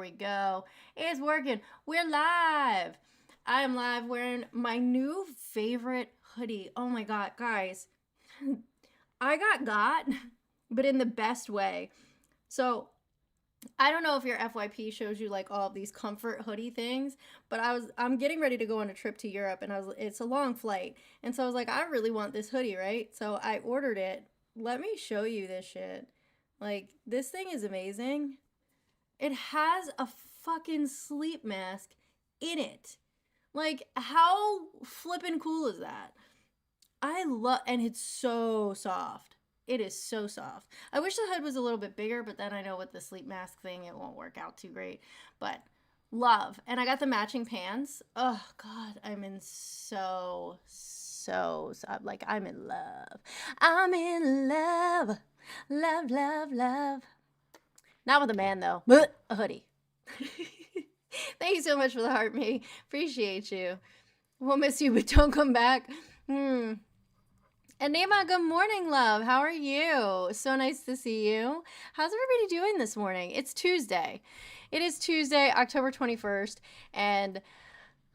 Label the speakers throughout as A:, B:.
A: we go. It's working. We're live. I am live wearing my new favorite hoodie. Oh my God, guys. I got, but in the best way. So I don't know if your FYP shows you like all of these comfort hoodie things, but I'm getting ready to go on a trip to Europe, and it's a long flight. And so I was like, I really want this hoodie, right? So I ordered it. Let me show you this shit. Like, this thing is amazing. It has a fucking sleep mask in it. Like, how flippin' cool is that? And it's so soft. It is so soft. I wish the hood was a little bit bigger, but then I know with the sleep mask thing, it won't work out too great. But love. And I got the matching pants. Oh, God, I'm in like, I'm in love. I'm in love. Love, love, love. Not with a man, though. A hoodie. Thank you so much for the heart, me. Appreciate you. We'll miss you, but don't come back. Anima, good morning, love. How are you? So nice to see you. How's everybody doing this morning? It's Tuesday. It is Tuesday, October 21st, and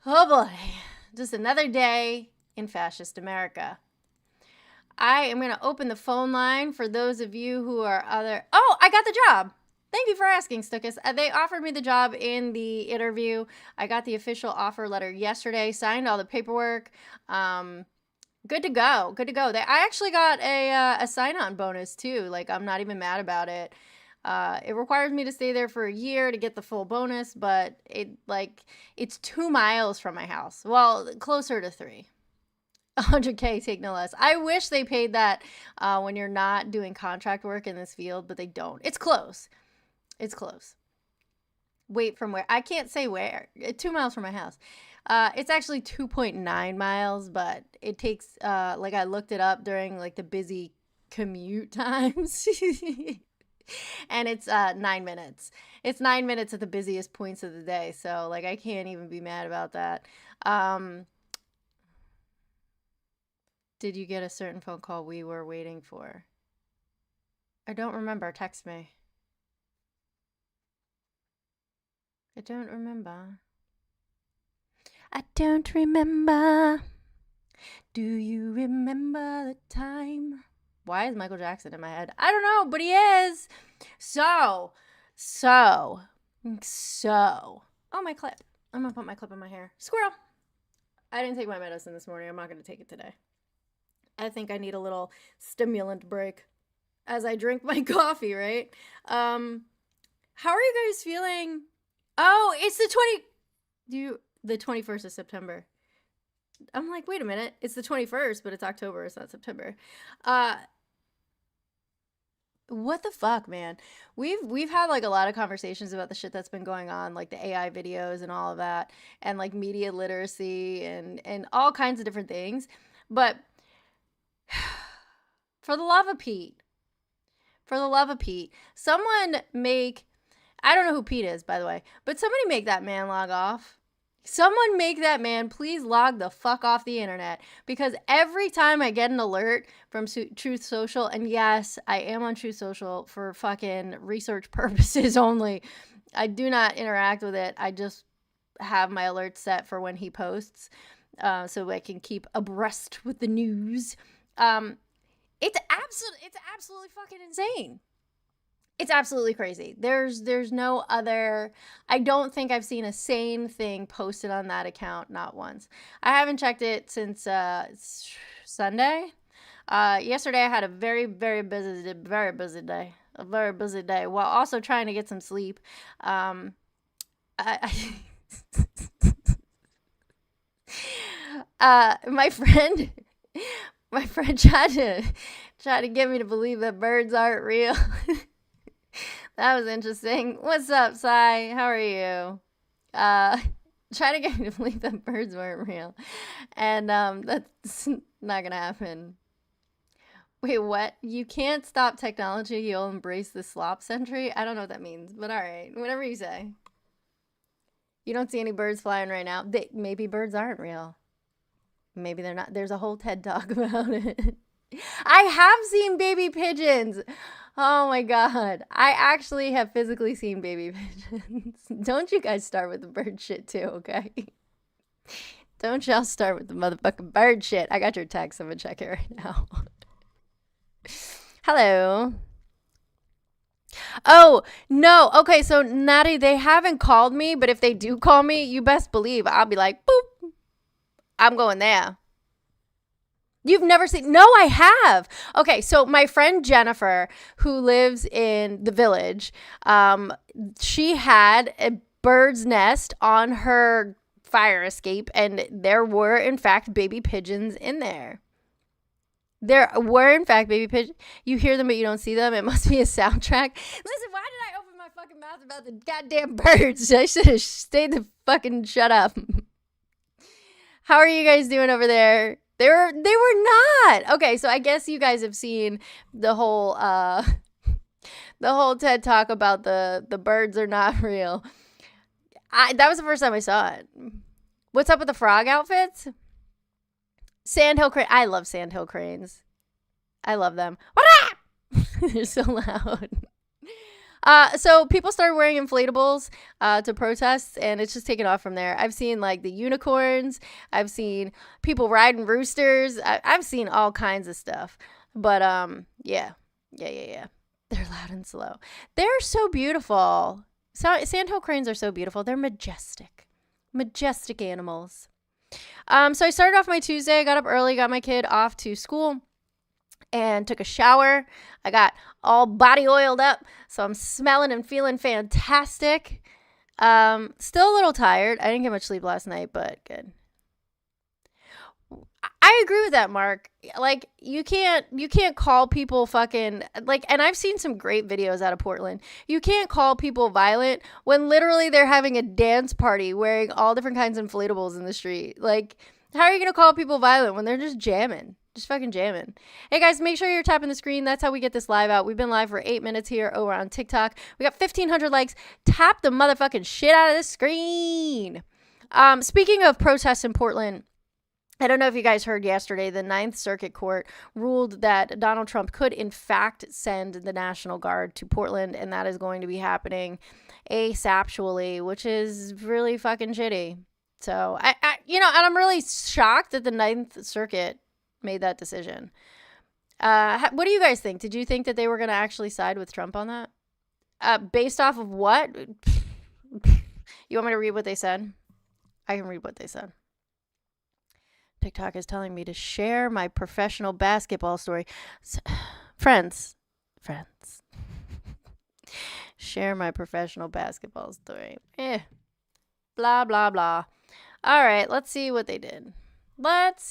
A: oh boy, just another day in fascist America. I am going to open the phone line for those of you who are Oh, I got the job. Thank you for asking, Stuckus. They offered me the job in the interview. I got the official offer letter yesterday, signed all the paperwork. Good to go. Good to go. I actually got a sign-on bonus too. Like, I'm not even mad about it. It requires me to stay there for a year to get the full bonus, but it's 2 miles from my house. Well, closer to 3. 100K, take no less. I wish they paid that when you're not doing contract work in this field, but they don't. It's close. It's close. Wait, from where? I can't say where. 2 miles from my house. It's actually 2.9 miles, but it takes, I looked it up during, like, the busy commute times. And it's 9 minutes. It's 9 minutes at the busiest points of the day, so, like, I can't even be mad about that. Did you get a certain phone call we were waiting for? I don't remember. Text me. I don't remember. I don't remember. Do you remember the time? Why is Michael Jackson in my head? I don't know, but he is. So. Oh, my clip. I'm going to put my clip in my hair. Squirrel. I didn't take my medicine this morning. I'm not going to take it today. I think I need a little stimulant break as I drink my coffee, right? How are you guys feeling? Oh, it's the 21st of September. I'm like, wait a minute. It's the 21st, but it's October. It's not September. What the fuck, man? We've had like a lot of conversations about the shit that's been going on, like the AI videos and all of that, and like media literacy and all kinds of different things. But for the love of Pete, someone make, I don't know who Pete is, by the way, but somebody make that man log off. Someone make that man please log the fuck off the internet, because every time I get an alert from Truth Social, and yes, I am on Truth Social for fucking research purposes only. I do not interact with it. I just have my alerts set for when he posts, so I can keep abreast with the news. It's absolutely fucking insane. It's absolutely crazy. There's no other, I don't think I've seen a sane thing posted on that account, not once. I haven't checked it since Sunday. Yesterday I had a very, very busy day. A very busy day while also trying to get some sleep. My friend tried to get me to believe that birds aren't real. That was interesting. What's up, Sai? How are you? Try to get me to believe that birds weren't real. And that's not gonna happen. Wait, what? You can't stop technology, you'll embrace the slop century? I don't know what that means, but alright. Whatever you say. You don't see any birds flying right now. Maybe birds aren't real. Maybe they're not. There's a whole TED Talk about it. I have seen baby pigeons. Oh my God. I actually have physically seen baby pigeons. Don't you guys start with the bird shit too, okay? Don't y'all start with the motherfucking bird shit. I got your text. I'm gonna check it right now. Hello. Oh, no. Okay, so Natty, they haven't called me, but if they do call me, you best believe I'll be like, boop, I'm going there. You've never seen? No, I have. Okay, so my friend Jennifer, who lives in the village, she had a bird's nest on her fire escape, and there were, in fact, baby pigeons in there. There were, in fact, baby pigeons. You hear them, but you don't see them. It must be a soundtrack. Listen, why did I open my fucking mouth about the goddamn birds? I should have stayed the fucking shut up. How are you guys doing over there? They were not. Okay, so I guess you guys have seen the whole the whole TED talk about the birds are not real. That was the first time I saw it. What's up with the frog outfits? Sandhill crane. I love sandhill cranes. I love them. What up? They're so loud. So people started wearing inflatables to protests, and it's just taken off from there. I've seen like the unicorns. I've seen people riding roosters. I've seen all kinds of stuff. But yeah. They're loud and slow. They're so beautiful. Sandhill cranes are so beautiful. They're majestic animals. So I started off my Tuesday. I got up early, got my kid off to school, and took a shower. I got all body oiled up, so I'm smelling and feeling fantastic. Still a little tired. I didn't get much sleep last night, but good. I agree with that, Mark. Like you can't call people fucking like, and I've seen some great videos out of Portland. You can't call people violent when literally they're having a dance party wearing all different kinds of inflatables in the street. Like, how are you gonna call people violent when they're just jamming? Just fucking jamming. Hey guys, make sure you're tapping the screen. That's how we get this live out. We've been live for 8 minutes here over on TikTok. We got 1,500 likes. Tap the motherfucking shit out of the screen. Speaking of protests in Portland, I don't know if you guys heard yesterday, the Ninth Circuit Court ruled that Donald Trump could, in fact, send the National Guard to Portland, and that is going to be happening asaptually, which is really fucking shitty. So, and I'm really shocked that the Ninth Circuit made that decision. What do you guys think? Did you think that they were going to actually side with Trump on that? Based off of what? You want me to read what they said? I can read what they said. TikTok is telling me to share my professional basketball story. Friends. Share my professional basketball story. Blah, blah, blah. All right, let's see what they did. Let's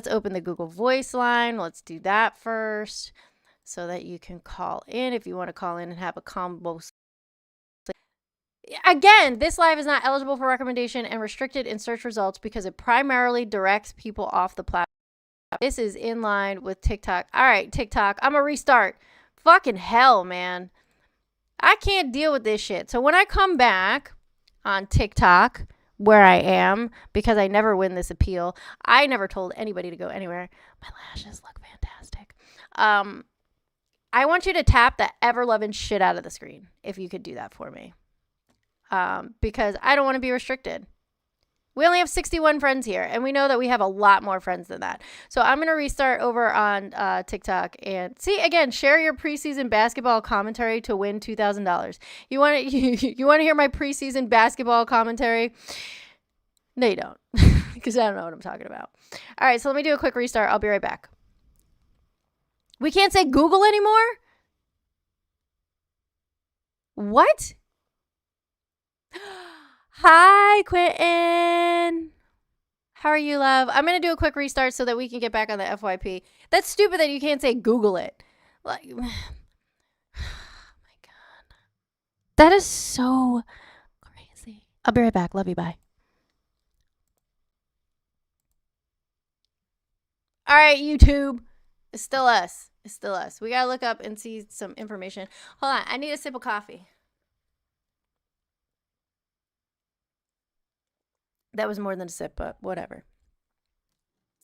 A: open the Google Voice line. Let's do that first so that you can call in if you want to call in and have a combo. Again, this live is not eligible for recommendation and restricted in search results because it primarily directs people off the platform. This is in line with TikTok. All right, TikTok, I'm going to restart. Fucking hell, man. I can't deal with this shit. So when I come back on TikTok, where I am, because I never win this appeal, I never told anybody to go anywhere. My lashes look fantastic. I want you to tap the ever-loving shit out of the screen, if you could do that for me. Because I don't want to be restricted. We only have 61 friends here, and we know that we have a lot more friends than that. So I'm going to restart over on TikTok and see, again, share your preseason basketball commentary to win $2,000. You want to hear my preseason basketball commentary? No, you don't, because I don't know what I'm talking about. All right, so let me do a quick restart. I'll be right back. We can't say Google anymore? What? Hi, Quentin. How are you, love? I'm going to do a quick restart so that we can get back on the FYP. That's stupid that you can't say Google it. Like, oh my God. That is so crazy. I'll be right back. Love you. Bye. All right, YouTube. It's still us. We got to look up and see some information. Hold on. I need a sip of coffee. That was more than a sip, but whatever.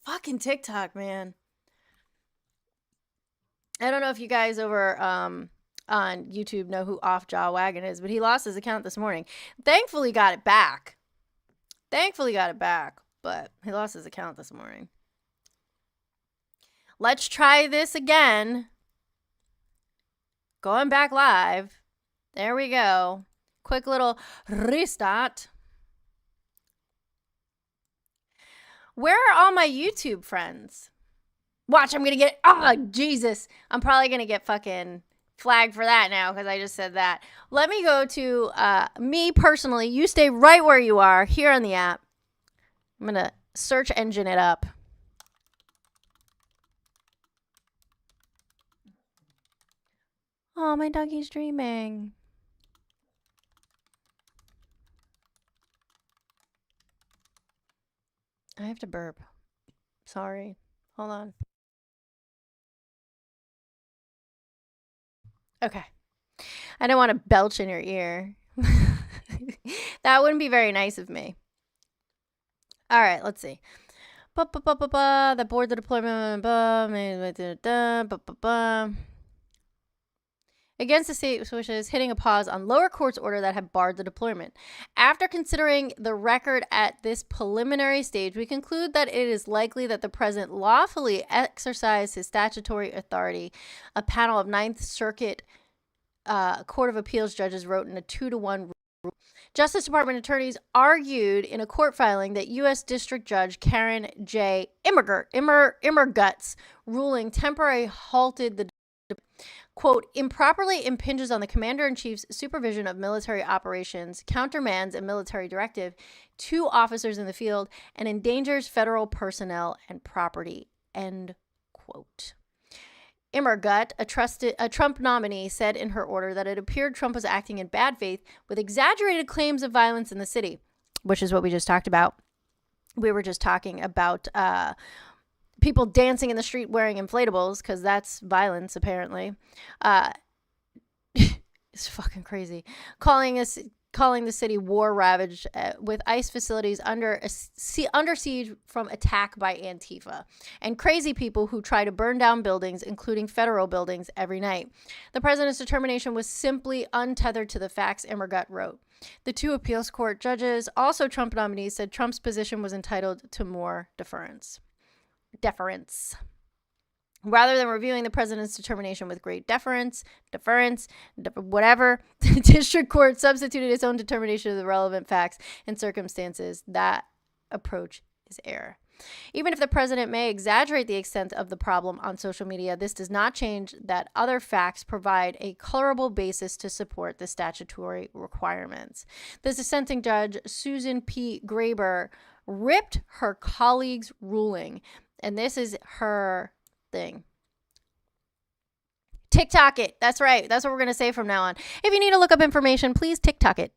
A: Fucking TikTok, man. I don't know if you guys over on YouTube know who Off Jaw Wagon is, but he lost his account this morning. Thankfully got it back. But he lost his account this morning. Let's try this again. Going back live. There we go. Quick little restart. Where are all my YouTube friends? Watch, I'm going to get, oh, Jesus. I'm probably going to get fucking flagged for that now because I just said that. Let me go to me personally. You stay right where you are here on the app. I'm going to search engine it up. Oh, my doggy's dreaming. I have to burp. Sorry. Hold on. Okay. I don't want to belch in your ear. That wouldn't be very nice of me. All right, let's see. The board the deployment against the state wishes, hitting a pause on lower court's order that had barred the deployment. After considering the record at this preliminary stage, we conclude that it is likely that the president lawfully exercised his statutory authority. A panel of Ninth Circuit Court of Appeals judges wrote in a 2-1 rule. Justice Department attorneys argued in a court filing that U.S. District Judge Karen J. Immergut's ruling temporarily halted the quote, improperly impinges on the commander-in-chief's supervision of military operations, countermands a military directive to officers in the field, and endangers federal personnel and property, end quote. Immergut, a Trump nominee, said in her order that it appeared Trump was acting in bad faith with exaggerated claims of violence in the city, which is what we just talked about. We were just talking about people dancing in the street wearing inflatables because that's violence, apparently. It's fucking crazy. Calling the city war-ravaged with ICE facilities under siege from attack by Antifa and crazy people who try to burn down buildings, including federal buildings, every night. The president's determination was simply untethered to the facts, Immergut wrote. The 2 appeals court judges, also Trump nominees, said Trump's position was entitled to more deference. Rather than reviewing the president's determination with great deference, whatever, the district court substituted its own determination of the relevant facts and circumstances. That approach is error. Even if the president may exaggerate the extent of the problem on social media, this does not change that other facts provide a colorable basis to support the statutory requirements. The dissenting judge, Susan P. Graber, ripped her colleague's ruling, and this is her thing. TikTok it. That's right. That's what we're going to say from now on. If you need to look up information, please TikTok it.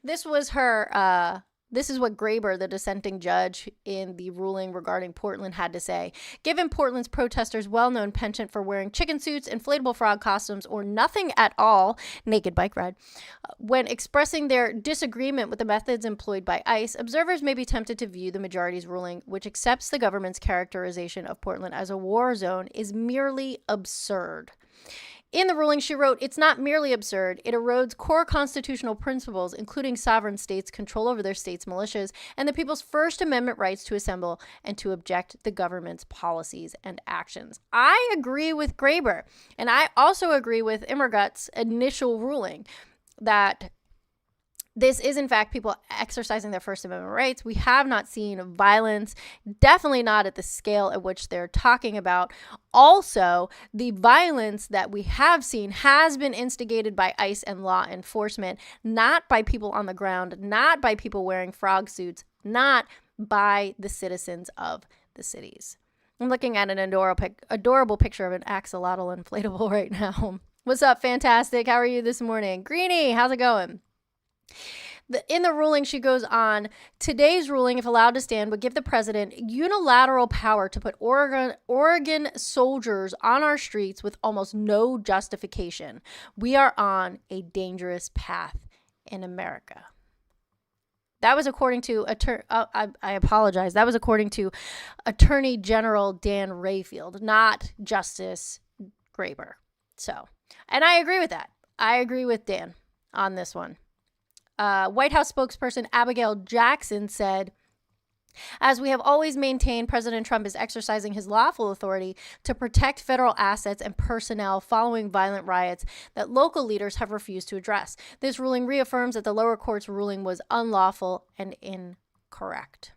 A: This was her This is what Graber, the dissenting judge in the ruling regarding Portland, had to say. Given Portland's protesters' well-known penchant for wearing chicken suits, inflatable frog costumes, or nothing at all, naked bike ride, when expressing their disagreement with the methods employed by ICE, observers may be tempted to view the majority's ruling, which accepts the government's characterization of Portland as a war zone, is merely absurd. In the ruling, she wrote, it's not merely absurd. It erodes core constitutional principles, including sovereign states' control over their states' militias and the people's First Amendment rights to assemble and to object the government's policies and actions. I agree with Graber, and I also agree with Immergut's initial ruling that this is, in fact, people exercising their First Amendment rights. We have not seen violence, definitely not at the scale at which they're talking about. Also, the violence that we have seen has been instigated by ICE and law enforcement, not by people on the ground, not by people wearing frog suits, not by the citizens of the cities. I'm looking at an adorable picture of an axolotl inflatable right now. What's up, fantastic? How are you this morning? Greenie, how's it going? In the ruling, she goes on, today's ruling, if allowed to stand, would give the president unilateral power to put Oregon soldiers on our streets with almost no justification. We are on a dangerous path in America. That was according to I apologize. That was according to Attorney General Dan Rayfield, not Justice Graber. So, and I agree with that. I agree with Dan on this one. White House spokesperson Abigail Jackson said, as we have always maintained, President Trump is exercising his lawful authority to protect federal assets and personnel following violent riots that local leaders have refused to address. This ruling reaffirms that the lower court's ruling was unlawful and incorrect.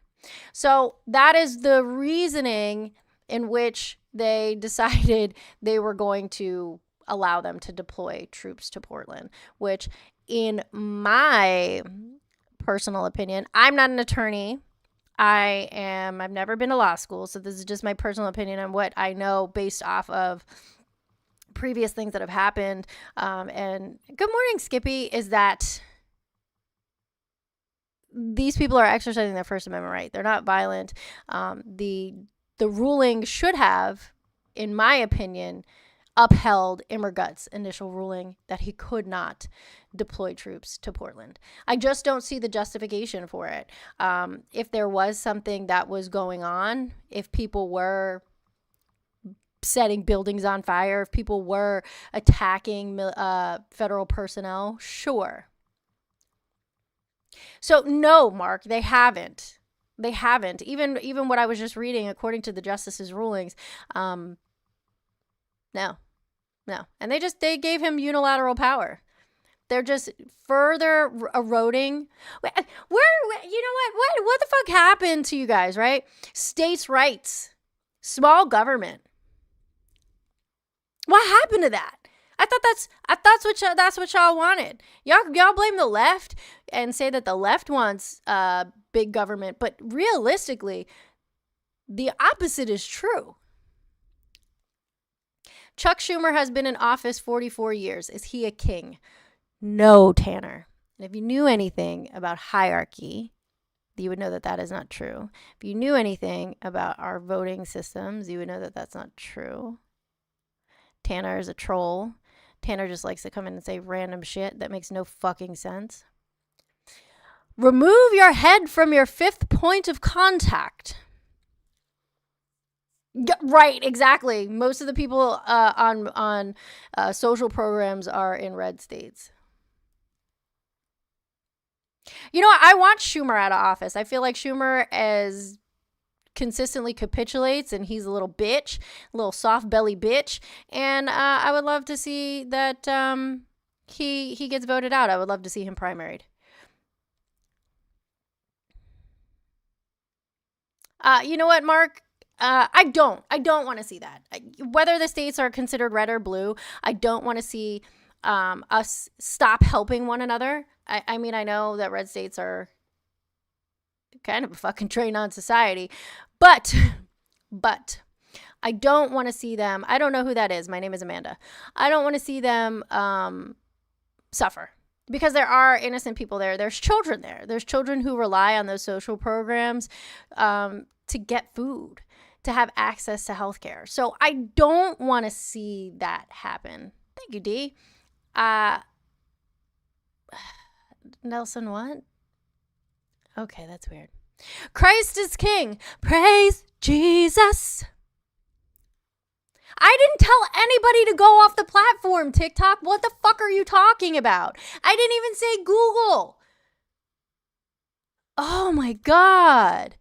A: So that is the reasoning in which they decided they were going to allow them to deploy troops to Portland, which in my personal opinion, I'm not an attorney. I've never been to law school, so this is just my personal opinion on what I know based off of previous things that have happened. And good morning, Skippy, is that these people are exercising their First Amendment right. They're not violent. The ruling should have, in my opinion, upheld Immergut's initial ruling that he could not deploy troops to Portland. I just don't see the justification for it. If there was something that was going on, if people were setting buildings on fire, if people were attacking federal personnel, sure. So no, Mark, they haven't. They haven't. Even what I was just reading, according to the justice's rulings, no. And they gave him unilateral power. They're just further eroding. What the fuck happened to you guys, right? States' rights, small government. What happened to that? I thought that's what y'all wanted. Y'all blame the left and say that the left wants big government, but realistically, the opposite is true. Chuck Schumer has been in office 44 years. Is he a king? No, Tanner. And if you knew anything about hierarchy, you would know that that is not true. If you knew anything about our voting systems, you would know that that's not true. Tanner is a troll. Tanner just likes to come in and say random shit that makes no fucking sense. Remove your head from your fifth point of contact. Yeah, right, exactly. Most of the people on social programs are in red states. You know what? I want Schumer out of office. I feel like Schumer is consistently capitulates and he's a little bitch, a little soft belly bitch. And I would love to see that he gets voted out. I would love to see him primaried. You know what, Mark? I don't want to see that. Whether the states are considered red or blue, I don't want to see us stop helping one another. I mean, I know that red states are kind of a fucking drain on society, but I don't want to see them. I don't know who that is. My name is Amanda. I don't want to see them suffer. Because there are innocent people there. There's children there. There's children who rely on those social programs to get food, to have access to healthcare. So I don't want to see that happen. Thank you, D. Nelson, what? Okay, that's weird. Christ is king. Praise Jesus. I didn't tell anybody to go off the platform, TikTok. What the fuck are you talking about? I didn't even say Google. Oh my God.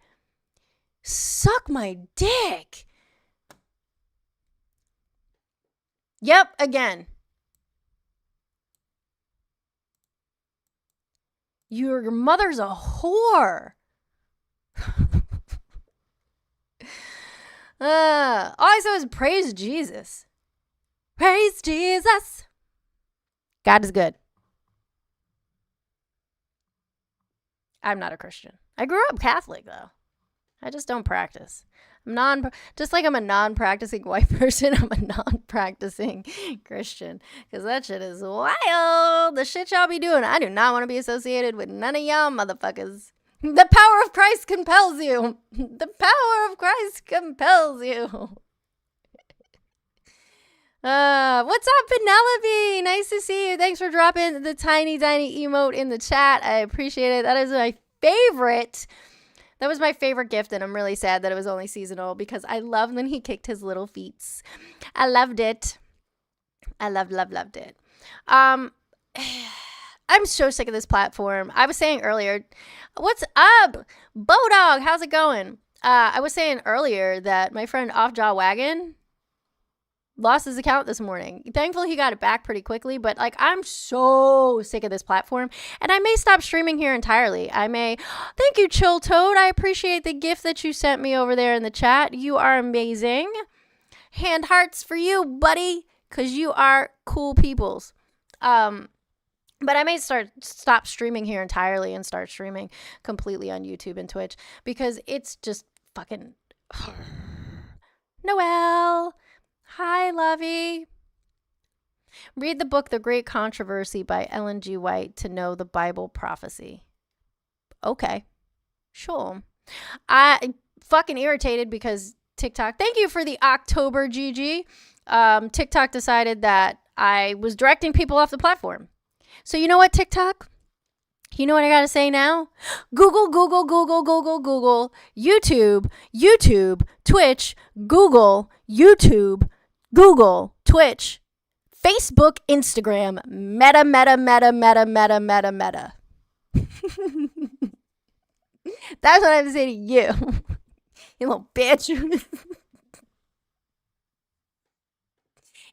A: Suck my dick. Yep, again. Your mother's a whore. All I said was praise Jesus. Praise Jesus. God is good. I'm not a Christian. I grew up Catholic, though. I just don't practice. Just like I'm a non-practicing white person, I'm a non-practicing Christian. Because that shit is wild. The shit y'all be doing. I do not want to be associated with none of y'all motherfuckers. The power of Christ compels you. The power of Christ compels you. What's up, Penelope? Nice to see you. Thanks for dropping the tiny emote in the chat. I appreciate it. That is my favorite. That was my favorite gift, and I'm really sad that it was only seasonal because I loved when he kicked his little feet. I loved it. I loved it. I'm so sick of this platform. I was saying earlier, what's up, Bodog? How's it going? I was saying earlier that my friend Off Jaw Wagon lost his account this morning. Thankfully, he got it back pretty quickly, but like, I'm so sick of this platform, and I may stop streaming here entirely. Thank you, Chill Toad. I appreciate the gift that you sent me over there in the chat. You are amazing. Hand hearts for you, buddy, because you are cool peoples. But I may stop streaming here entirely and start streaming completely on YouTube and Twitch because it's just fucking Noelle. Hi, Lovey. Read the book The Great Controversy by Ellen G. White to know the Bible prophecy. Okay. Sure. I fucking irritated because TikTok, thank you for the October GG. TikTok decided that I was directing people off the platform. So you know what, TikTok? You know what I gotta say now? Google, YouTube, Twitch, Google, YouTube, Google, Twitch, Facebook, Instagram, Meta. That's what I have to say to you. You little bitch.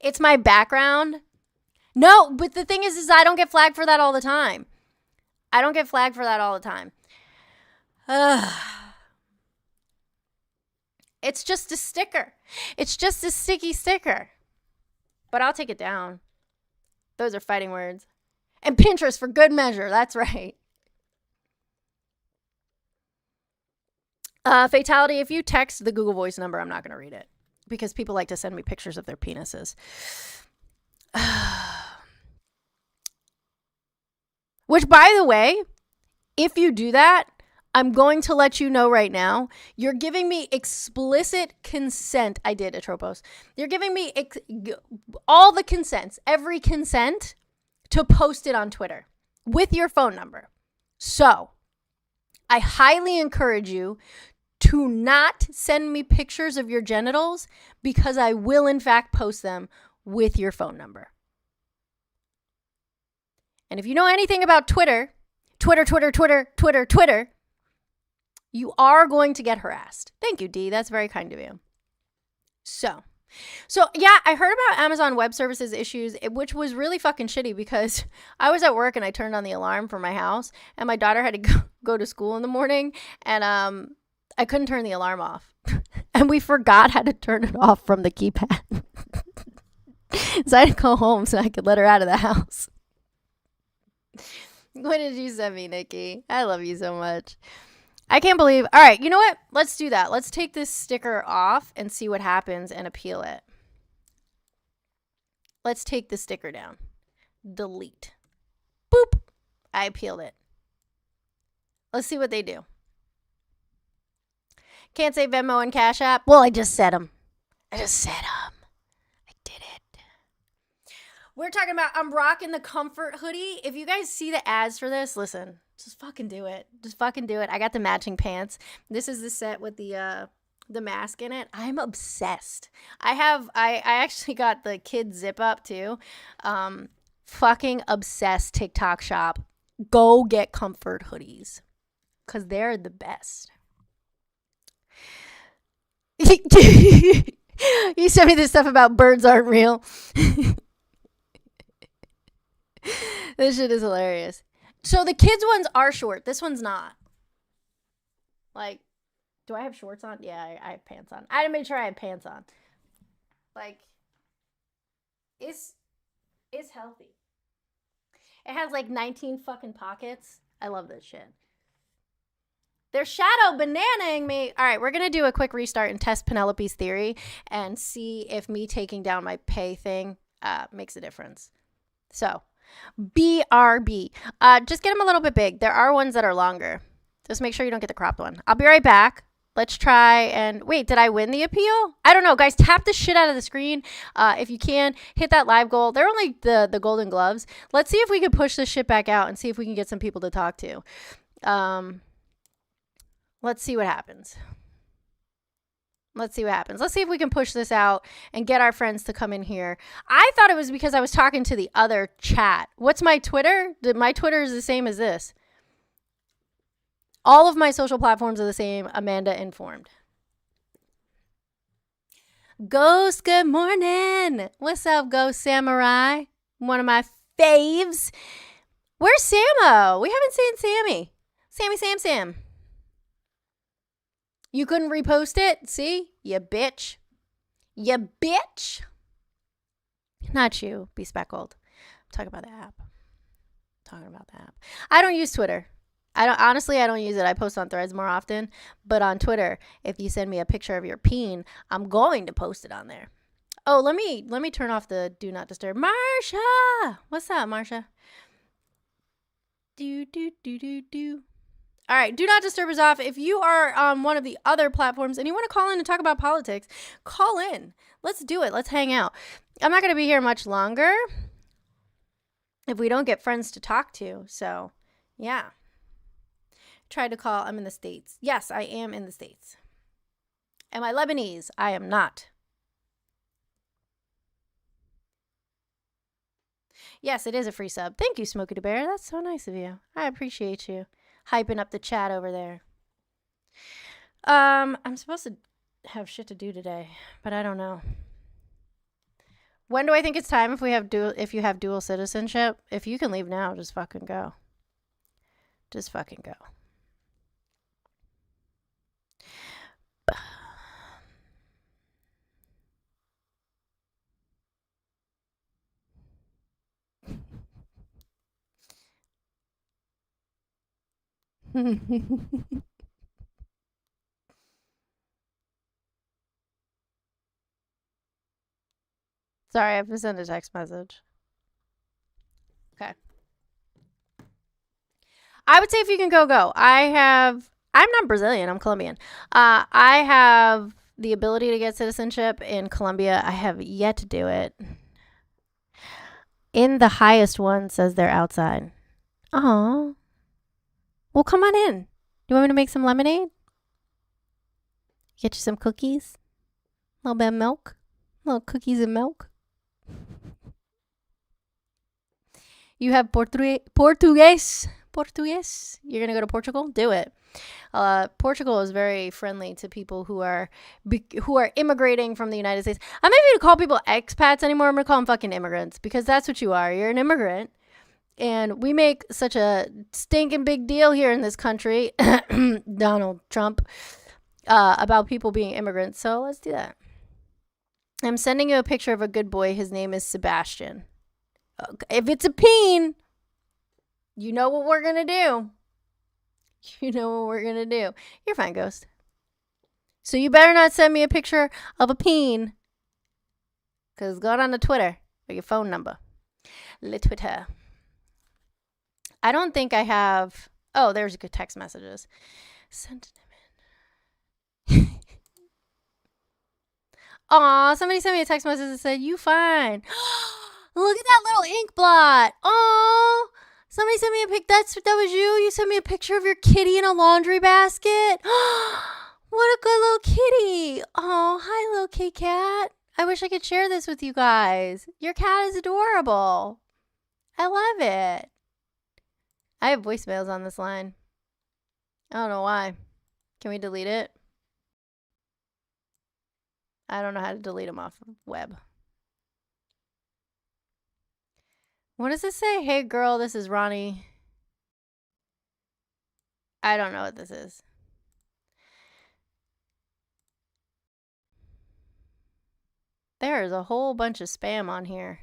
A: It's my background. No, but the thing is I don't get flagged for that all the time. It's just a sticker. It's just a sticky sticker. But I'll take it down. Those are fighting words. And Pinterest for good measure. That's right. Fatality, if you text the Google Voice number, I'm not going to read it. Because people like to send me pictures of their penises. Which, by the way, if you do that, I'm going to let you know right now, you're giving me explicit consent. I did, Atropos. You're giving me all the consents, every consent to post it on Twitter with your phone number. So I highly encourage you to not send me pictures of your genitals because I will, in fact, post them with your phone number. And if you know anything about Twitter, you are going to get harassed. Thank you, D. That's very kind of you. So yeah, I heard about Amazon Web Services issues, which was really fucking shitty because I was at work and I turned on the alarm for my house and my daughter had to go to school in the morning and I couldn't turn the alarm off. And we forgot how to turn it off from the keypad. So I had to go home so I could let her out of the house. What did you send me, Nikki? I love you so much. I can't believe. All right, you know what? Let's do that. Let's take this sticker off and see what happens and appeal it. Let's take the sticker down. Delete. Boop. I appealed it. Let's see what they do. Can't say Venmo and Cash App. Well, I just said them. I did it. We're talking about I'm rocking the comfort hoodie. If you guys see the ads for this, listen, just fucking do it. I got the matching pants. This is the set with the mask in it. I'm obsessed. I actually got the kid zip up too. Fucking obsessed. TikTok shop. Go get comfort hoodies because they're the best. You sent me this stuff about birds aren't real. This shit is hilarious. So the kids ones are short. This one's not. Like, do I have shorts on? Yeah, I have pants on. I had to make sure I had pants on. Like, it's healthy. It has like 19 fucking pockets. I love this shit. They're shadow bananaing me. All right, we're going to do a quick restart and test Penelope's theory and see if me taking down my pay thing makes a difference. So, BRB. Just get them a little bit big. There are ones that are longer. Just make sure you don't get the cropped one. I'll be right back. Let's try and... Wait, did I win the appeal? I don't know. Guys, tap the shit out of the screen. If you can, hit that live goal. They're only the golden gloves. Let's see if we can push this shit back out and see if we can get some people to talk to. Let's see what happens. Let's see if we can push this out and get our friends to come in here. I thought it was because I was talking to the other chat. What's my Twitter? My Twitter is the same as this. All of my social platforms are the same. Amanda Informed. Ghost, good morning. What's up, Ghost Samurai? One of my faves. Where's Samo? We haven't seen Sammy. Sammy Sam. You couldn't repost it? See? You bitch. You bitch. Not you, be speckled. I'm talking about the app. I don't use Twitter. I don't use it. I post on Threads more often. But on Twitter, if you send me a picture of your peen, I'm going to post it on there. Oh, let me turn off the do not disturb. Marsha! What's up, Marsha? Do. All right, do not disturb is off. If you are on one of the other platforms and you want to call in and talk about politics, call in. Let's do it. Let's hang out. I'm not going to be here much longer if we don't get friends to talk to. So, yeah. Tried to call. I'm in the States. Yes, I am in the States. Am I Lebanese? I am not. Yes, it is a free sub. Thank you, Smokey the Bear. That's so nice of you. I appreciate you hyping up the chat over there. I'm supposed to have shit to do today, but I don't know. When do I think it's time if you have dual citizenship? If you can leave now, just fucking go. Just fucking go. Sorry, I have to send a text message. Okay. I would say if you can go. I'm not Brazilian, I'm Colombian. I have the ability to get citizenship in Colombia. I have yet to do it. In the highest one says they're outside. Oh. Well, come on in. You want me to make some lemonade? Get you some cookies? A little bit of milk? Little cookies and milk? You have Portuguese? You're going to go to Portugal? Do it. Portugal is very friendly to people who are immigrating from the United States. I'm not even going to call people expats anymore. I'm going to call them fucking immigrants because that's what you are. You're an immigrant. And we make such a stinking big deal here in this country, Donald Trump, about people being immigrants. So let's do that. I'm sending you a picture of a good boy. His name is Sebastian. If it's a peen, you know what we're going to do. You're fine, Ghost. So you better not send me a picture of a peen. Because it's going on the Twitter or your phone number. Le Twitter. I don't think I have. Oh, there's good text messages. Send them in. Aw, somebody sent me a text message that said, you fine. Look at that little ink blot. Aw, somebody sent me a pic. That was you? You sent me a picture of your kitty in a laundry basket? What a good little kitty. Oh, hi, little kitty cat. I wish I could share this with you guys. Your cat is adorable. I love it. I have voicemails on this line. I don't know why. Can we delete it? I don't know how to delete them off the web. What does it say? Hey, girl, this is Ronnie. I don't know what this is. There is a whole bunch of spam on here.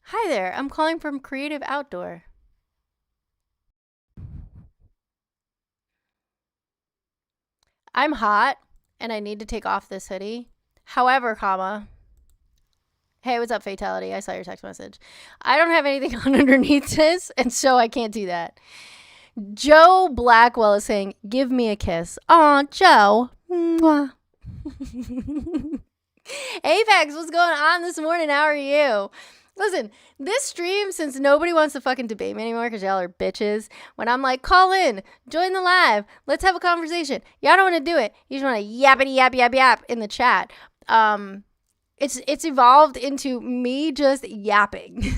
A: Hi there. I'm calling from Creative Outdoor. I'm hot and I need to take off this hoodie. However, hey, what's up, Fatality? I saw your text message. I don't have anything on underneath this, and so I can't do that. Joe Blackwell is saying, give me a kiss. Aw, Joe. Mwah. Apex, what's going on this morning? How are you? Listen, this stream, since nobody wants to fucking debate me anymore because y'all are bitches, when I'm like, call in, join the live, let's have a conversation. Y'all don't want to do it. You just want to yappity yap yap yap in the chat. It's evolved into me just yapping.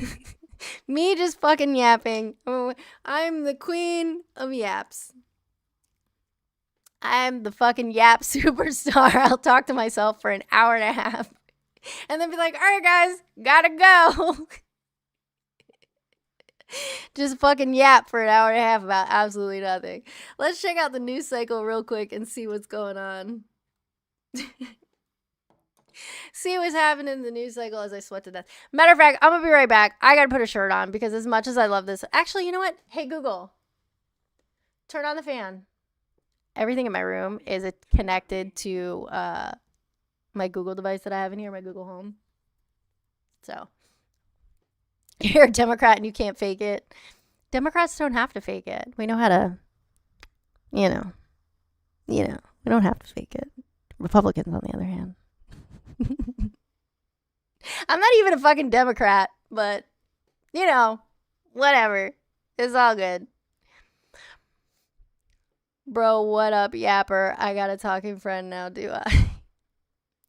A: Me just fucking yapping. I'm the queen of yaps. I'm the fucking yap superstar. I'll talk to myself for an hour and a half. And then be like, all right, guys, gotta go. Just fucking yap for an hour and a half about absolutely nothing. Let's check out the news cycle real quick and see what's going on. See what's happening in the news cycle as I sweat to death. Matter of fact, I'm gonna be right back. I gotta put a shirt on because as much as I love this, actually, you know what? Hey, Google, turn on the fan. Everything in my room is connected to my Google device that I have in here, my Google Home. So, you're a Democrat and you can't fake it. Democrats don't have to fake it. We know how to, we don't have to fake it. Republicans, on the other hand. I'm not even a fucking Democrat, but, whatever. It's all good. Bro, what up, yapper? I got a talking friend now, do I?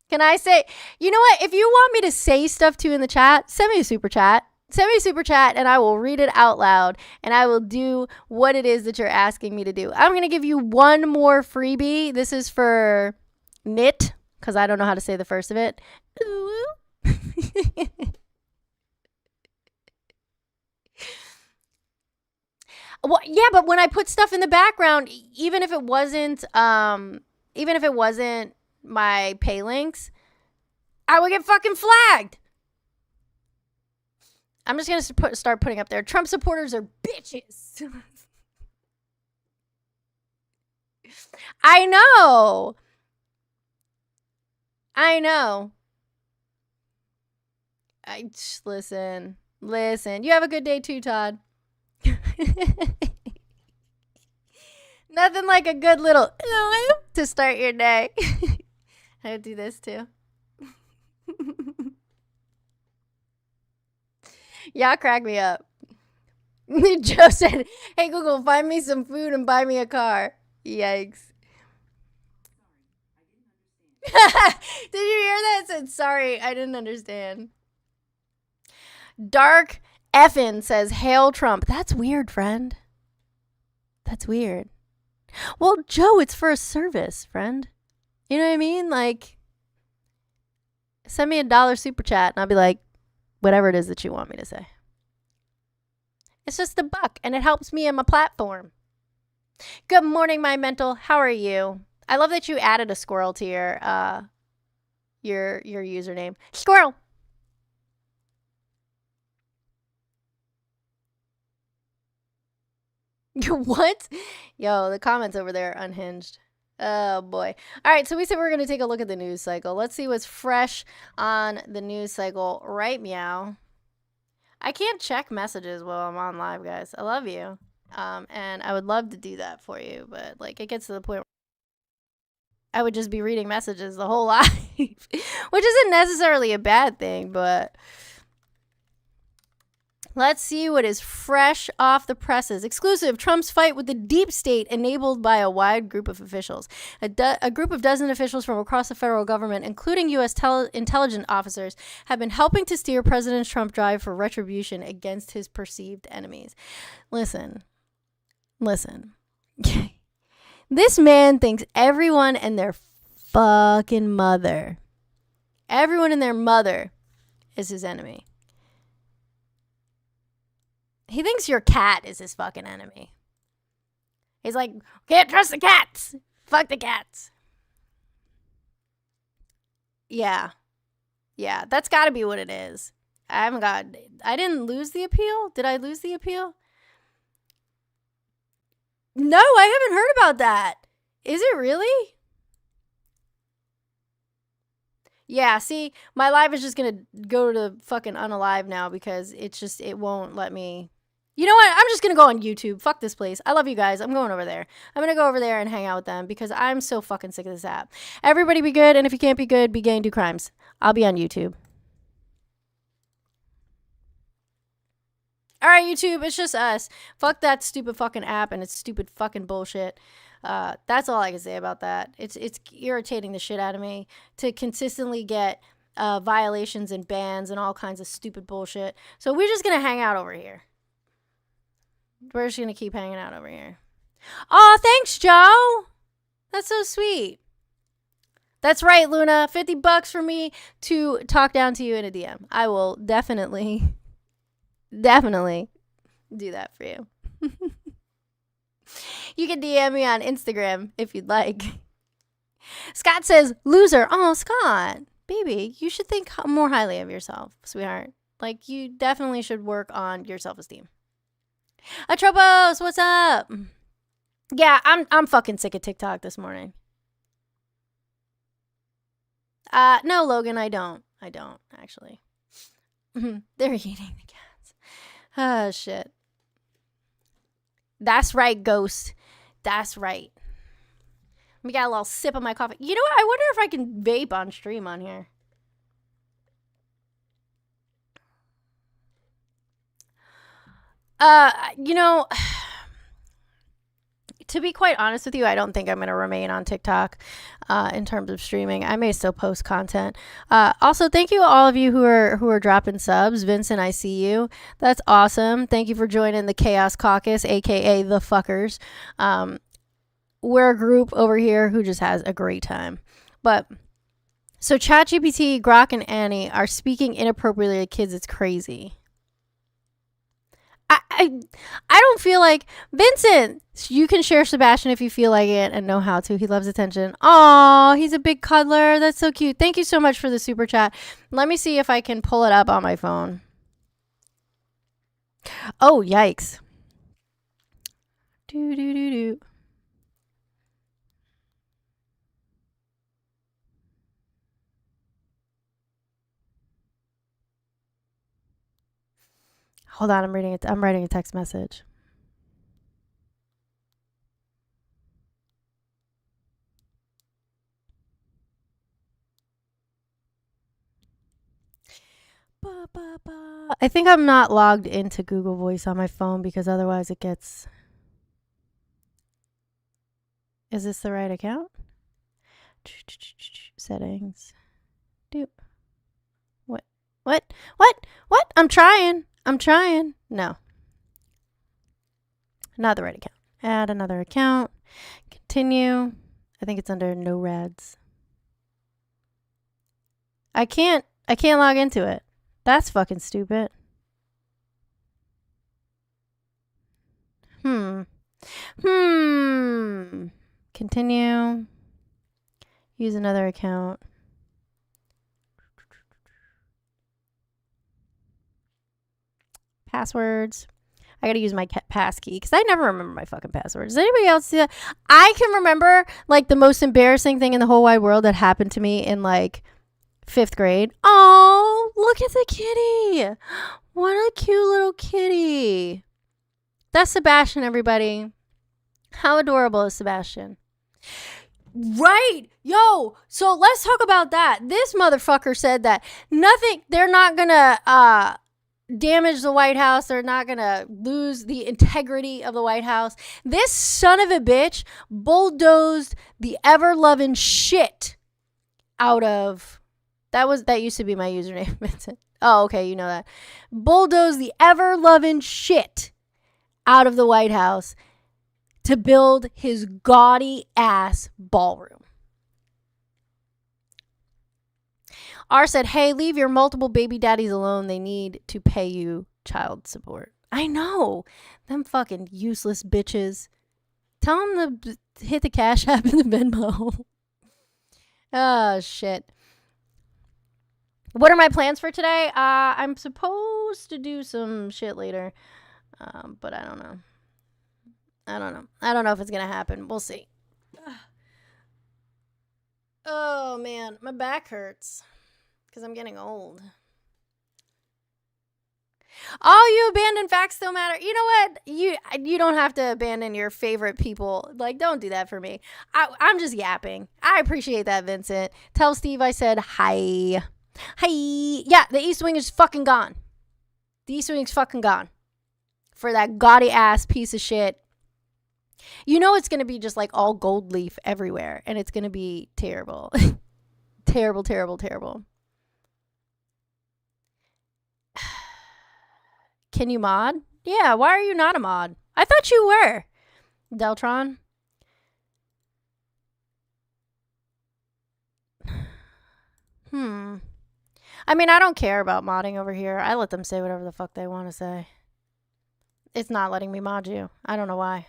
A: Can I say, you know what? If you want me to say stuff to you in the chat, send me a super chat. Send me a super chat and I will read it out loud and I will do what it is that you're asking me to do. I'm going to give you one more freebie. This is for knit because I don't know how to say the first of it. Well, yeah, but when I put stuff in the background, even if it wasn't my pay links, I would get fucking flagged. I'm just gonna start putting up there. Trump supporters are bitches. I know. Listen. You have a good day too, Todd. Nothing like a good little to start your day. I would do this too. Y'all crack me up. Joe said, hey Google, find me some food and buy me a car. Yikes. Did you hear that? It said, sorry, I didn't understand. Dark Effin says, hail Trump. That's weird, friend. That's weird. Well, Joe, it's for a service, friend. You know what I mean? Like, send me $1 super chat and I'll be like, whatever it is that you want me to say. It's just $1 and it helps me in my platform. Good morning, my mental. How are you? I love that you added a squirrel to your username. Squirrel. What? Yo, the comments over there are unhinged. Oh boy. All right, so we said we're going to take a look at the news cycle. Let's see what's fresh on the news cycle. Right, meow. I can't check messages while I'm on live, guys. I love you. And I would love to do that for you, but like it gets to the point where I would just be reading messages the whole life, which isn't necessarily a bad thing, but let's see what is fresh off the presses. Exclusive, Trump's fight with the deep state enabled by a wide group of officials. A group of dozen officials from across the federal government, including U.S. intelligence officers, have been helping to steer President Trump's drive for retribution against his perceived enemies. Listen. This man thinks everyone and their fucking mother, everyone and their mother is his enemy. He thinks your cat is his fucking enemy. He's like, can't trust the cats. Fuck the cats. Yeah, that's got to be what it is. I didn't lose the appeal. Did I lose the appeal? No, I haven't heard about that. Is it really? Yeah, see, my live is just going to go to fucking unalive now because it won't let me. You know what? I'm just going to go on YouTube. Fuck this place. I love you guys. I'm going over there. I'm going to go over there and hang out with them because I'm so fucking sick of this app. Everybody be good, and if you can't be good, be gay and do crimes. I'll be on YouTube. All right, YouTube, it's just us. Fuck that stupid fucking app and its stupid fucking bullshit. That's all I can say about that. It's irritating the shit out of me to consistently get violations and bans and all kinds of stupid bullshit. So we're just gonna hang out over here. We're just gonna keep hanging out over here. Oh, thanks, Joe. That's so sweet. That's right, Luna. $50 for me to talk down to you in a DM. I will definitely do that for you. You can DM me on Instagram if you'd like. Scott says, loser. Oh, Scott, baby, you should think more highly of yourself, sweetheart. Like, you definitely should work on your self-esteem. Atropos, what's up? Yeah, I'm fucking sick of TikTok this morning. No, Logan, I don't actually. They're eating the cats. Oh, shit. That's right, Ghost. That's right. We got a little sip of my coffee. You know what? I wonder if I can vape on stream on here. You know, to be quite honest with you, I don't think I'm going to remain on TikTok in terms of streaming. I may still post content. Also, thank you all of you who are dropping subs. Vincent, I see you. That's awesome. Thank you for joining the Chaos Caucus, aka the fuckers. We're a group over here who just has a great time. But so ChatGPT, Grok, and Annie are speaking inappropriately to kids. It's crazy. I don't feel like Vincent. You can share Sebastian if you feel like it and know how to. He loves attention. Aw, he's a big cuddler. That's so cute. Thank you so much for the super chat. Let me see if I can pull it up on my phone. Oh, yikes. Do. Hold on, I'm writing a text message. I think I'm not logged into Google Voice on my phone because otherwise it gets... Is this the right account? Settings. What? I'm trying. No. Not the right account. Add another account. Continue. I think it's under no rads. I can't log into it. That's fucking stupid. Continue. Use another account. Passwords. I gotta use my passkey because I never remember my fucking passwords. Does anybody else see that? I can remember like the most embarrassing thing in the whole wide world that happened to me in like 5th grade. Oh, look at the kitty. What a cute little kitty. That's Sebastian, everybody. How adorable is Sebastian? Right. Yo, so let's talk about that. This motherfucker said that they're not gonna damage the White House. They're not gonna lose the integrity of the White House. This son of a bitch bulldozed the ever-loving shit out of... That used to be my username, Vincent. Oh, okay, you know that. Bulldozed the ever-loving shit out of the White House to build his gaudy ass ballroom. R said, hey, leave your multiple baby daddies alone. They need to pay you child support. I know. Them fucking useless bitches. Tell them to hit the Cash App and the Venmo. Oh, shit. What are my plans for today? I'm supposed to do some shit later. But I don't know. I don't know if it's going to happen. We'll see. Oh, man. My back hurts. Because I'm getting old. Oh, you abandoned facts still matter. You know what? You don't have to abandon your favorite people. Like, don't do that for me. I'm just yapping. I appreciate that, Vincent. Tell Steve I said hi. Hi. Yeah, the East Wing is fucking gone. The East Wing is fucking gone. for that gaudy ass piece of shit. You know it's going to be just like all gold leaf everywhere, and it's going to be terrible. Terrible, terrible, terrible. Can you mod? Yeah, why are you not a mod? I thought you were. Deltron? I mean, I don't care about modding over here. I let them say whatever the fuck they want to say. It's not letting me mod you. I don't know why.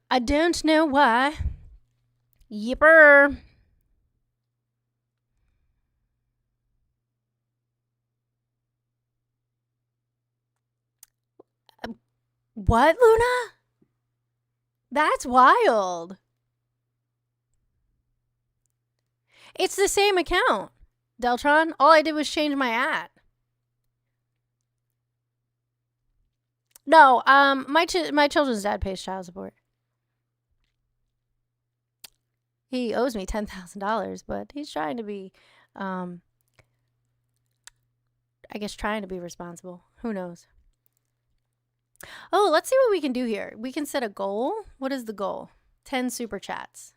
A: I don't know why. Yipper. What, Luna? That's wild. It's the same account, Deltron. All I did was change my @ No, my children's dad pays child support. He owes me $10,000, but he's trying to be, I guess trying to be responsible. Who knows? Oh, let's see what we can do here. We can set a goal. What is the goal? 10 super chats.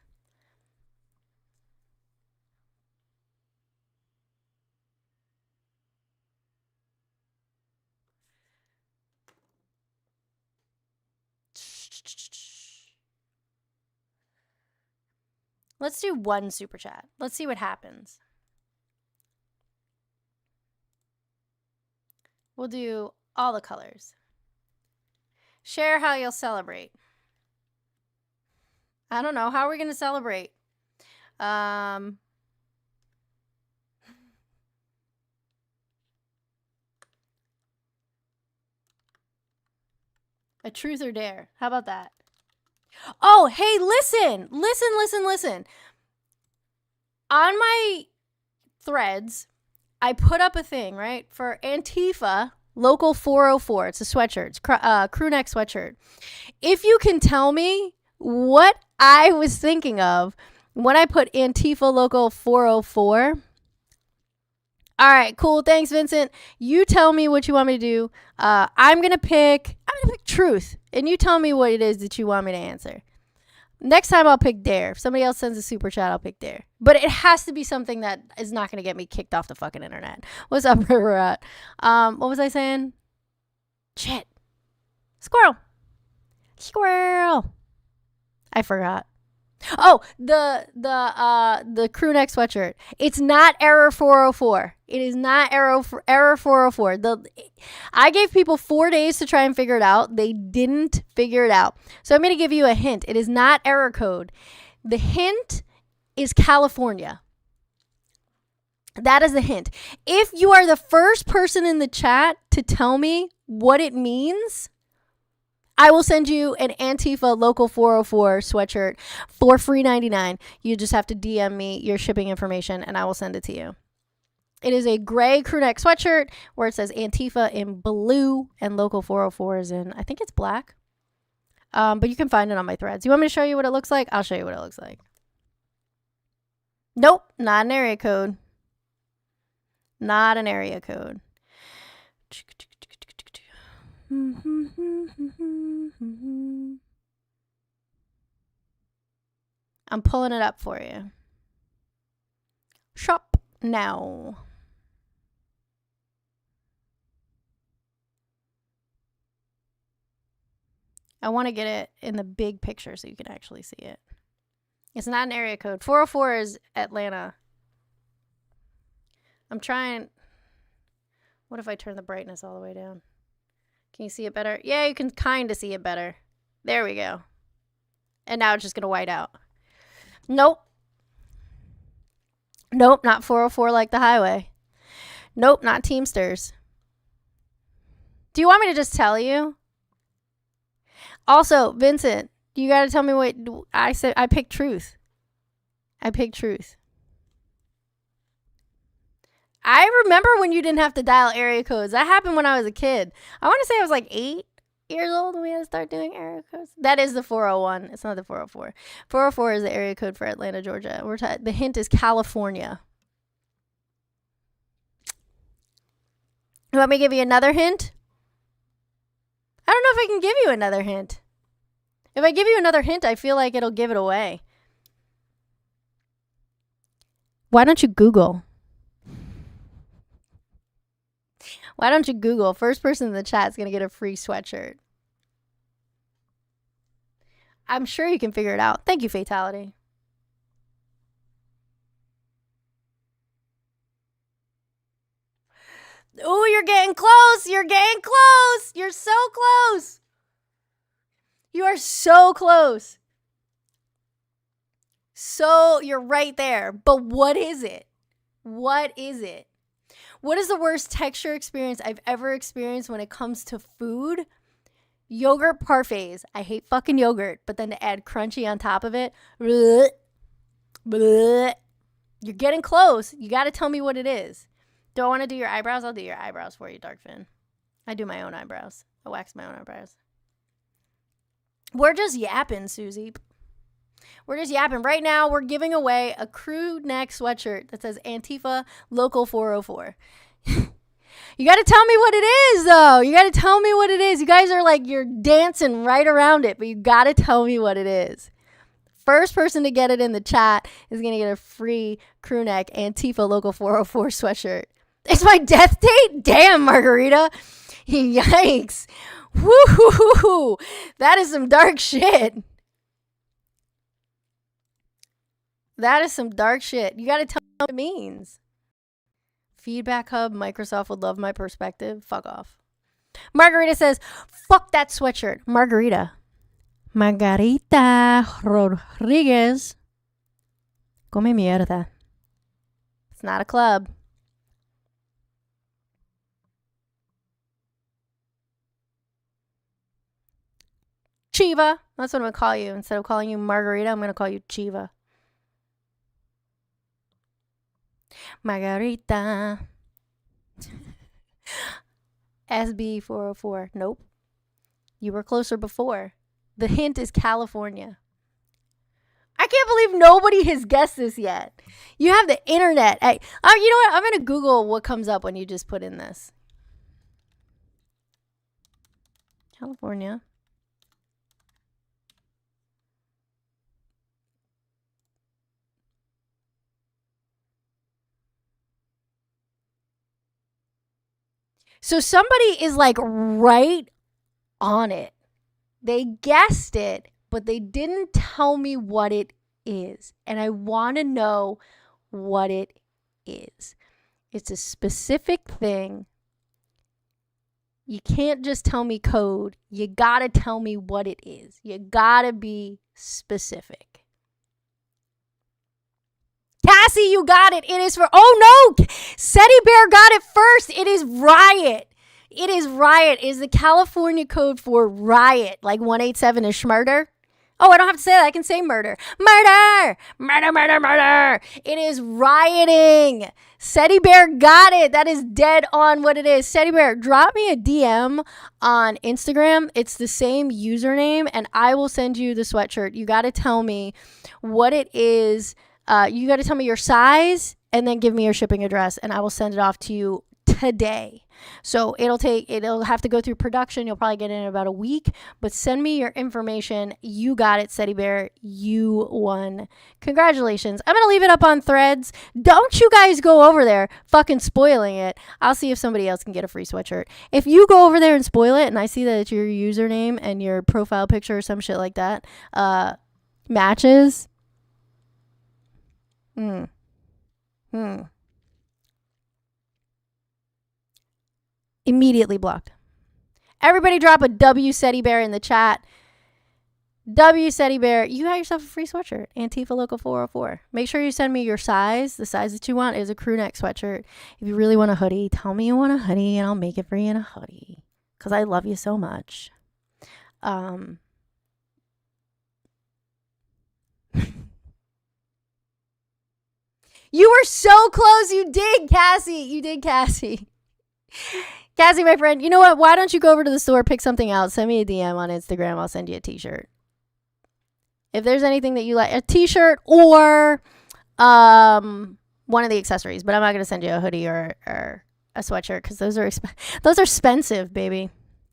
A: Let's do 1 super chat. Let's see what happens. We'll do all the colors. Share how you'll celebrate. I don't know. How are we going to celebrate? A truth or dare. How about that? Oh, hey, listen. Listen. On my threads, I put up a thing, right, for Antifa Local 404. It's a sweatshirt. It's crew neck sweatshirt. If you can tell me what I was thinking of when I put Antifa Local 404. All right, cool. Thanks, Vincent. You tell me what you want me to do. I'm gonna pick truth, and you tell me what it is that you want me to answer. Next time I'll pick dare. If somebody else sends a super chat, I'll pick dare. But it has to be something that is not gonna get me kicked off the fucking internet. What's up, River Rat? What was I saying? Shit. Squirrel. I forgot. Oh, the crew neck sweatshirt. It's not error 404. It is not error 404. I gave people 4 days to try and figure it out. They didn't figure it out. So I'm going to give you a hint. It is not error code. The hint is California. That is the hint. If you are the first person in the chat to tell me what it means, I will send you an Antifa Local 404 sweatshirt for free $99. You just have to DM me your shipping information and I will send it to you. It is a gray crew neck sweatshirt where it says Antifa in blue and Local 404 is in, I think it's black. But you can find it on my threads. You want me to show you what it looks like? I'll show you what it looks like. Nope, not an area code. Not an area code. I'm pulling it up for you. Shop now. I want to get it in the big picture so you can actually see it. It's not an area code. 404 is Atlanta. I'm trying. What if I turn the brightness all the way down? Can you see it better? Yeah, you can kind of see it better. There we go. And now it's just going to white out. Nope. Nope, not 404 like the highway. Nope, not Teamsters. Do you want me to just tell you? Also, Vincent, you got to tell me what I said. I picked truth. I picked truth. I remember when you didn't have to dial area codes. That happened when I was a kid. I want to say I was like 8 years old when we had to start doing area codes. That is the 401. It's not the 404. 404 is the area code for Atlanta, Georgia. The hint is California. You want me to give you another hint? don't know if I can give you another hint. If I give you another hint, I feel like it'll give it away. Why don't you Google? Why don't you Google? First person in the chat is going to get a free sweatshirt. I'm sure you can figure it out. Thank you, Fatality. Oh, you're getting close. You're getting close. You're so close. You are so close. So you're right there. But what is it? What is it? What is the worst texture experience I've ever experienced when it comes to food? Yogurt parfaits. I hate fucking yogurt, but then to add crunchy on top of it, bleh, bleh. You're getting close. You got to tell me what it is. Do I want to do your eyebrows? I'll do your eyebrows for you, Darkfin. I do my own eyebrows. I wax my own eyebrows. We're just yapping, Susie. We're just yapping. Right now, we're giving away a crew neck sweatshirt that says Antifa Local 404. You got to tell me what it is, though. You got to tell me what it is. You guys are like, you're dancing right around it, but you got to tell me what it is. First person to get it in the chat is going to get a free crew neck Antifa Local 404 sweatshirt. It's my death date? Damn, Margarita. Yikes. Woo-hoo-hoo-hoo. That is some dark shit. That is some dark shit. You got to tell me what it means. Feedback Hub, Microsoft would love my perspective. Fuck off. Margarita says, fuck that sweatshirt. Margarita Rodriguez. Come mierda. It's not a club. Chiva. That's what I'm going to call you. Instead of calling you Margarita, I'm going to call you Chiva. Margarita. SB404. Nope. You were closer before. The hint is California. I can't believe nobody has guessed this yet. You have the internet. You know what? I'm going to Google what comes up when you just put in this. California. So somebody is like right on it. They guessed it, but they didn't tell me what it is. And I want to know what it is. It's a specific thing. You can't just tell me code. You got to tell me what it is. You got to be specific. Cassie, you got it. It is for, oh no, Seti Bear got it first. It is riot. It is riot. It is the California code for riot. Like 187 is schmurder. Oh, I don't have to say that. I can say murder. Murder! Murder, murder, murder. It is rioting. Seti Bear got it. That is dead on what it is. Seti Bear, drop me a DM on Instagram. It's the same username, and I will send you the sweatshirt. You got to tell me what it is. You got to tell me your size and then give me your shipping address, and I will send it off to you today. So it'll have to go through production. You'll probably get it in about a week, but send me your information. You got it, Seti Bear. You won. Congratulations. I'm going to leave it up on Threads. Don't you guys go over there fucking spoiling it. I'll see if somebody else can get a free sweatshirt. If you go over there and spoil it and I see that it's your username and your profile picture or some shit like that matches, immediately blocked. Everybody drop a W Seti Bear in the chat. W Seti Bear. You got yourself a free sweatshirt. Antifa Local 404. Make sure you send me your size. The size that you want is a crew neck sweatshirt. If you really want a hoodie, tell me you want a hoodie and I'll make it for you in a hoodie. Because I love you so much. You were so close. You did, Cassie. You did, Cassie. Cassie, my friend, you know what? Why don't you go over to the store, pick something out, send me a DM on Instagram. I'll send you a t-shirt. If there's anything that you like, a t-shirt or one of the accessories. But I'm not going to send you a hoodie or a sweatshirt because those are expensive, baby.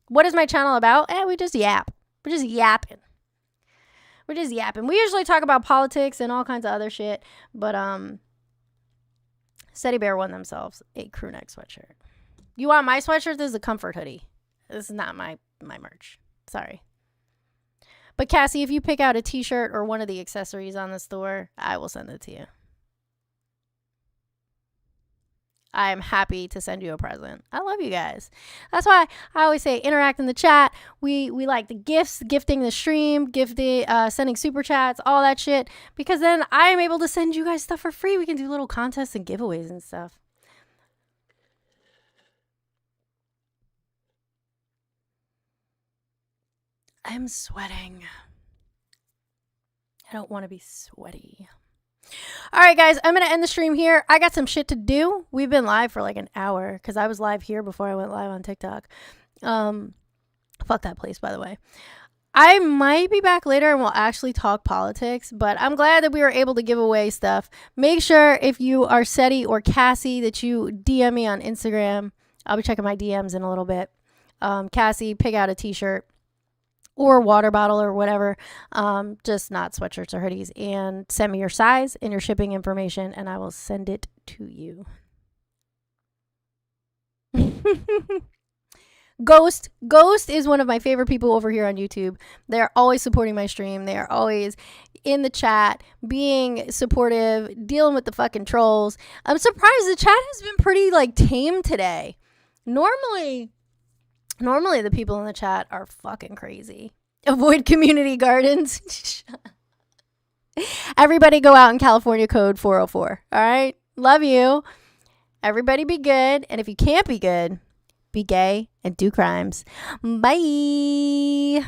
A: What is my channel about? We just yap. We're just yapping. We're just yapping. We usually talk about politics and all kinds of other shit, but Steady Bear won themselves a crew neck sweatshirt. You want my sweatshirt? This is a comfort hoodie. This is not my merch. Sorry. But Cassie, if you pick out a t-shirt or one of the accessories on the store, I will send it to you. I am happy to send you a present. I love you guys. That's why I always say interact in the chat. We like the gifts, gifting the stream, sending super chats, all that shit. Because then I am able to send you guys stuff for free. We can do little contests and giveaways and stuff. I'm sweating. I don't want to be sweaty. All right, guys, I'm going to end the stream here. I got some shit to do. We've been live for like an hour because I was live here before I went live on TikTok. Fuck that place, by the way. I might be back later and we'll actually talk politics, but I'm glad that we were able to give away stuff. Make sure if you are Seti or Cassie that you DM me on Instagram. I'll be checking my DMs in a little bit. Cassie, pick out a t-shirt or water bottle or whatever, just not sweatshirts or hoodies, and send me your size and your shipping information and I will send it to you. Ghost is one of my favorite people over here on YouTube. They're always supporting my stream. They are always in the chat, being supportive, dealing with the fucking trolls. I'm surprised the chat has been pretty like tame today. Normally the people in the chat are fucking crazy. Avoid community gardens. Everybody go out in California code 404. All right? Love you. Everybody be good. And if you can't be good, be gay and do crimes. Bye.